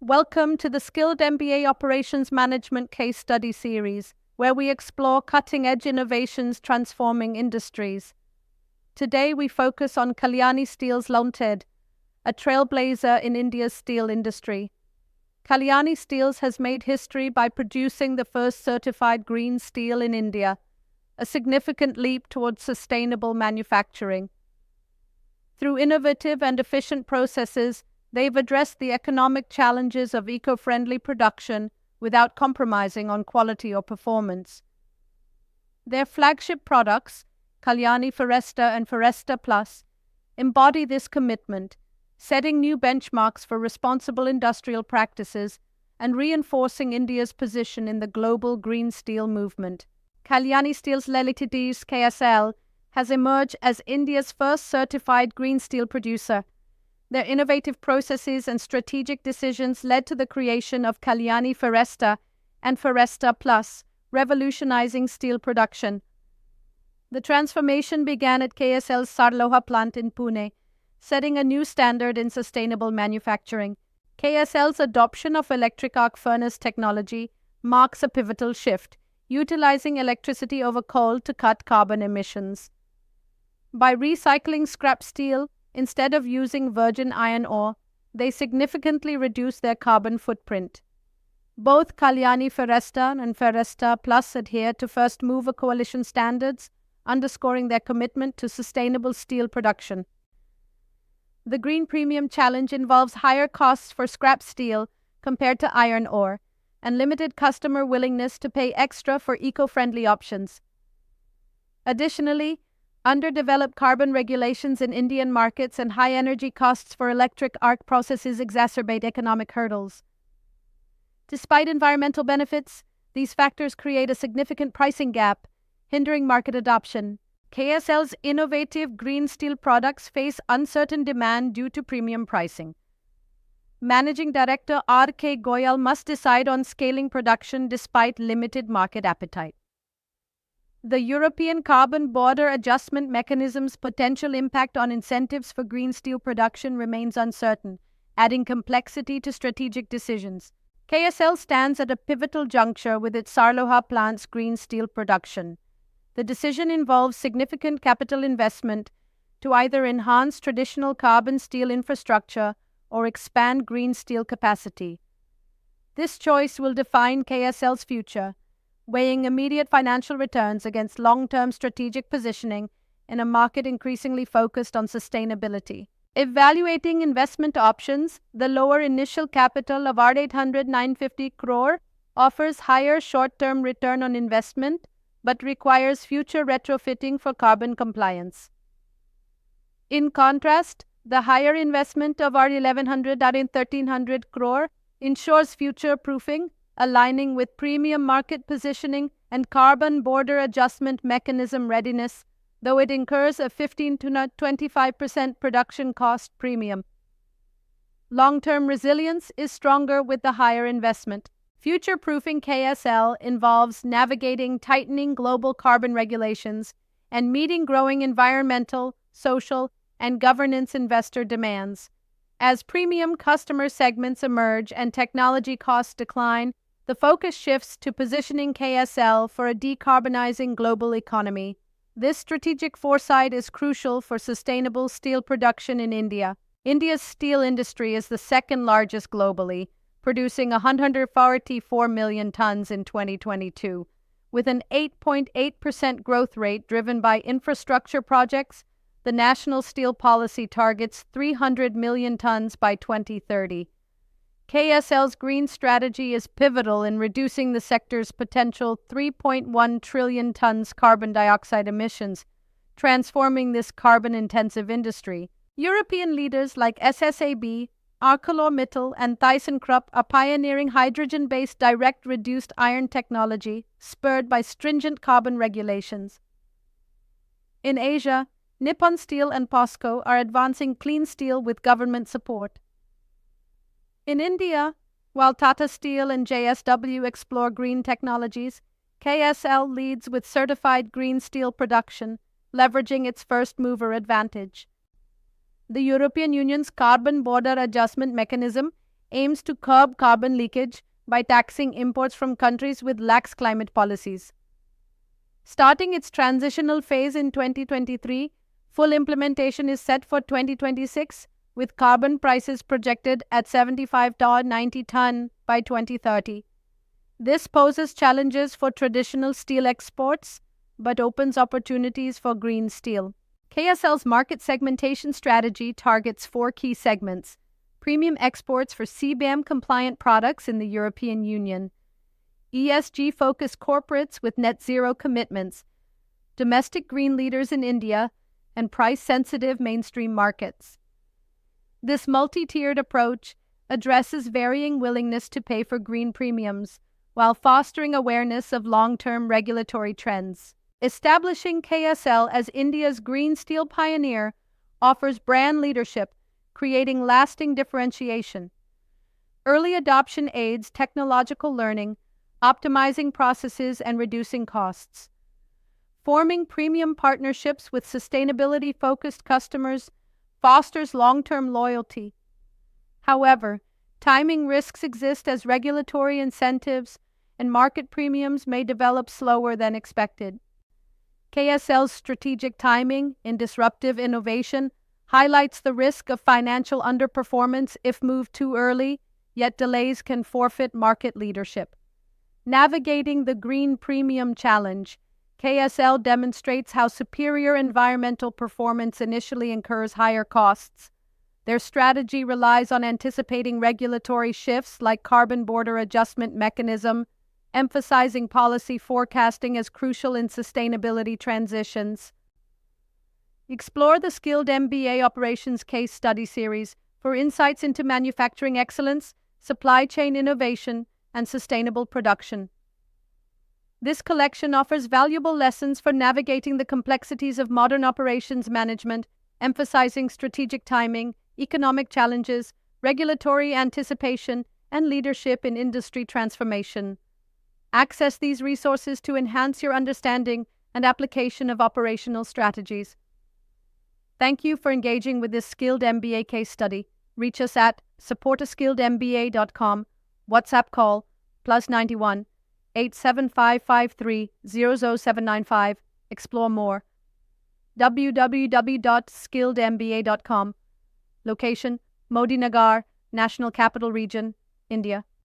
Welcome to the Skilled MBA Operations Management Case Study Series, where we explore cutting-edge innovations transforming industries. Today we focus on Kalyani Steel's Limited, a trailblazer in India's steel industry. Kalyani Steels has made history by producing the first certified green steel in India, a significant leap towards sustainable manufacturing. Through innovative and efficient processes, they've addressed the economic challenges of eco-friendly production without compromising on quality or performance. Their flagship products, Kalyani Ferresta and Ferresta Plus, embody this commitment, setting new benchmarks for responsible industrial practices and reinforcing India's position in the global green steel movement. Kalyani Steels Limited (KSL) has emerged as India's first certified green steel producer. Their innovative processes and strategic decisions led to the creation of Kalyani Ferresta and Ferresta Plus, revolutionizing steel production. The transformation began at KSL's Sarloha plant in Pune, setting a new standard in sustainable manufacturing. KSL's adoption of electric arc furnace technology marks a pivotal shift, utilizing electricity over coal to cut carbon emissions. By recycling scrap steel instead of using virgin iron ore, they significantly reduce their carbon footprint. Both Kalyani Ferresta and Ferresta Plus adhere to First Mover Coalition standards, underscoring their commitment to sustainable steel production. The Green Premium Challenge involves higher costs for scrap steel compared to iron ore, and limited customer willingness to pay extra for eco-friendly options. Additionally, underdeveloped carbon regulations in Indian markets and high energy costs for electric arc processes exacerbate economic hurdles. Despite environmental benefits, these factors create a significant pricing gap, hindering market adoption. KSL's innovative green steel products face uncertain demand due to premium pricing. Managing Director R.K. Goyal must decide on scaling production despite limited market appetite. The European Carbon Border Adjustment Mechanism's potential impact on incentives for green steel production remains uncertain, adding complexity to strategic decisions. KSL stands at a pivotal juncture with its Sarloha plant's green steel production. The decision involves significant capital investment to either enhance traditional carbon steel infrastructure or expand green steel capacity. This choice will define KSL's future, weighing immediate financial returns against long-term strategic positioning in a market increasingly focused on sustainability. Evaluating investment options, the lower initial capital of 800-950 crore offers higher short-term return on investment but requires future retrofitting for carbon compliance. In contrast, the higher investment of 1100-1300 crore ensures future-proofing, aligning with premium market positioning and carbon border adjustment mechanism readiness, though it incurs a 15 to 25% production cost premium. Long-term resilience is stronger with the higher investment. Future-proofing KSL involves navigating tightening global carbon regulations and meeting growing environmental, social, and governance investor demands. As premium customer segments emerge and technology costs decline, the focus shifts to positioning KSL for a decarbonizing global economy. This strategic foresight is crucial for sustainable steel production in India. India's steel industry is the second largest globally, producing 144 million tons in 2022, with an 8.8% growth rate driven by infrastructure projects. The National Steel Policy targets 300 million tons by 2030. KSL's green strategy is pivotal in reducing the sector's potential 3.1 trillion tons carbon dioxide emissions, transforming this carbon-intensive industry. European leaders like SSAB, ArcelorMittal, and ThyssenKrupp are pioneering hydrogen-based direct reduced iron technology, spurred by stringent carbon regulations. In Asia, Nippon Steel and POSCO are advancing clean steel with government support. In India, while Tata Steel and JSW explore green technologies, KSL leads with certified green steel production, leveraging its first-mover advantage. The European Union's Carbon Border Adjustment Mechanism aims to curb carbon leakage by taxing imports from countries with lax climate policies. Starting its transitional phase in 2023, full implementation is set for 2026, with carbon prices projected at $75.90 ton by 2030. This poses challenges for traditional steel exports, but opens opportunities for green steel. KSL's market segmentation strategy targets 4 key segments: premium exports for CBAM-compliant products in the European Union, ESG-focused corporates with net zero commitments, domestic green leaders in India, and price-sensitive mainstream markets. This multi-tiered approach addresses varying willingness to pay for green premiums while fostering awareness of long-term regulatory trends. Establishing KSL as India's green steel pioneer offers brand leadership, creating lasting differentiation. Early adoption aids technological learning, optimizing processes and reducing costs. Forming premium partnerships with sustainability-focused customers fosters long-term loyalty. However, timing risks exist as regulatory incentives and market premiums may develop slower than expected. KSL's strategic timing in disruptive innovation highlights the risk of financial underperformance if moved too early, yet delays can forfeit market leadership. Navigating the green premium challenge, KSL demonstrates how superior environmental performance initially incurs higher costs. Their strategy relies on anticipating regulatory shifts like carbon border adjustment mechanism, emphasizing policy forecasting as crucial in sustainability transitions. Explore the Skilled MBA Operations Case Study Series for insights into manufacturing excellence, supply chain innovation, and sustainable production. This collection offers valuable lessons for navigating the complexities of modern operations management, emphasizing strategic timing, economic challenges, regulatory anticipation, and leadership in industry transformation. Access these resources to enhance your understanding and application of operational strategies. Thank you for engaging with this Skilled MBA case study. Reach us at supportaskilledmba.com, WhatsApp call +91 87553 00795. Explore more. www.skilledmba.com. Location: Modi Nagar, National Capital Region, India.